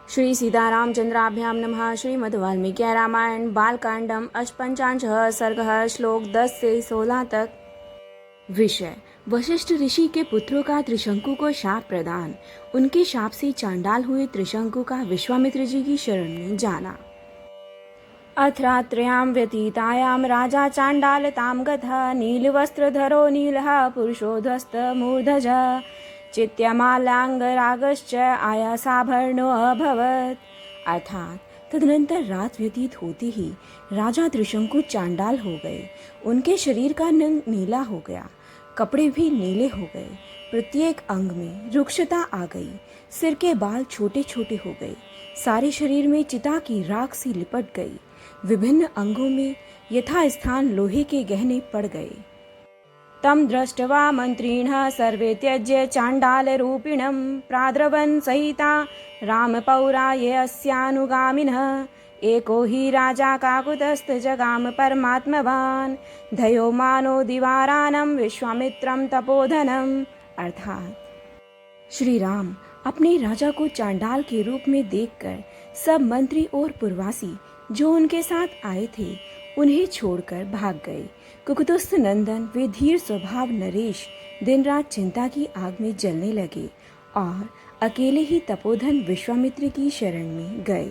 श्री सीतारामचंद्राभ्यां नमः। श्रीमद् वाल्मीकि रामायण बालकांडम अष्टपंचाशः सर्गः श्लोक 10 से 16 तक। विषय: वशिष्ठ ऋषि के पुत्रों का त्रिशंकु को शाप प्रदान। उनके शाप से चांडाल हुए त्रिशंकु का विश्वामित्र जी की शरण में जाना। अथ रात्र्यां व्यतीतायां राजा चांडाल तां गतः नीलवस्त्रधरो नीलः पुरुषो ध्वस्तमूर्धजः चित्यमालांगरागश्च आयासाभरणो अभवत्। अर्थात तदनंतर रात व्यतीत होते ही राजा त्रिशंकु चांडाल हो गए। उनके शरीर का रंग नीला हो गया, कपड़े भी नीले हो गए, प्रत्येक अंग में रुक्षता आ गई, सिर के बाल छोटे छोटे हो गए, सारे शरीर में चिता की राख सी लिपट गई, विभिन्न अंगों में यथास्थान लोहे के गहने पड़ गए। तम दृष्ट्वा मंत्रिणः सर्वे त्यज्य चाण्डालरूपिणं प्राद्रवन् सहिता रामपौरा ये अस्यानुगामिनः। एको हि राजा काकुतस्थजगाम परमात्मवान् धयो मानो दिवारानं विश्वामित्रं तपोधनम्। अर्थात श्री राम अपने राजा को चांडाल के रूप में देखकर सब मंत्री और पुरवासी जो उनके साथ आए थे उन्हें छोड़कर भाग गए। कुकुतुस्थ नंदन वे धीर स्वभाव नरेश दिन रात चिंता की आग में जलने लगे और अकेले ही तपोधन विश्वामित्र की शरण में गए।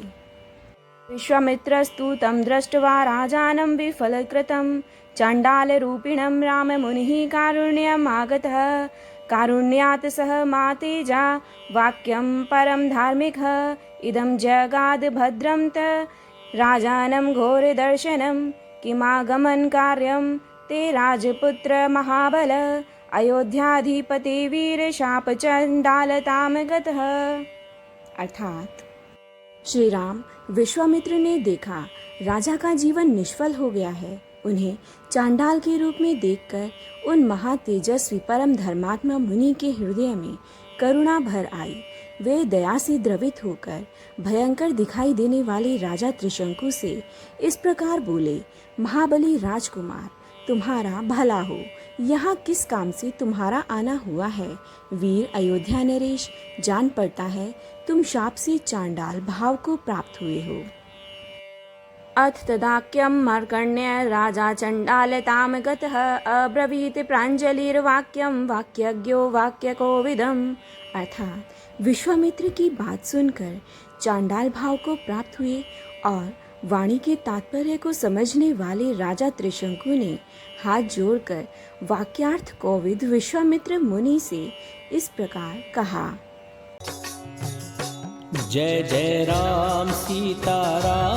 विश्वामित्रस्तु तं दृष्ट्वा राजानं विफलकृतं चाण्डालरूपिणं राममुनिः कारुण्यम् आगतः। कारुण्यात् सह मातेजा वाक्यं परं धार्मिकः इदं जगाद भद्रं त राजानं घोरदर्शनं किमागमन कार्यं ते राजपुत्र महाबल अयोध्याधिपति वीर शाप चंडालताम गतः। अर्थात श्री राम विश्वामित्र ने देखा राजा का जीवन निष्फल हो गया है। उन्हें चांडाल के रूप में देखकर उन महातेजस्वी परम धर्मात्मा मुनि के हृदय में करुणा भर आई। वे दया से द्रवित होकर भयंकर दिखाई देने वाले राजा त्रिशंकु से इस प्रकार बोले, महाबली राजकुमार, तुम्हारा भला हो। यहाँ किस काम से तुम्हारा आना हुआ है? वीर अयोध्या नरेश, जान पड़ता है तुम शाप से चांडाल भाव को प्राप्त हुए हो। अथ तदाक्यं मार्कण्य राजा चण्डालतां गतः अब्रवीत प्राञ्जलिर्वाक्यं वाक्यज्ञो वाक्यकोविदम्। अर्थात विश्वामित्र की बात सुनकर चांडाल भाव को प्राप्त हुए और वाणी के तात्पर्य को समझने वाले राजा त्रिशंकु ने हाथ जोड़कर वाक्यार्थ कोविद विश्वामित्र मुनि से इस प्रकार कहा। जय जय राम सीता राम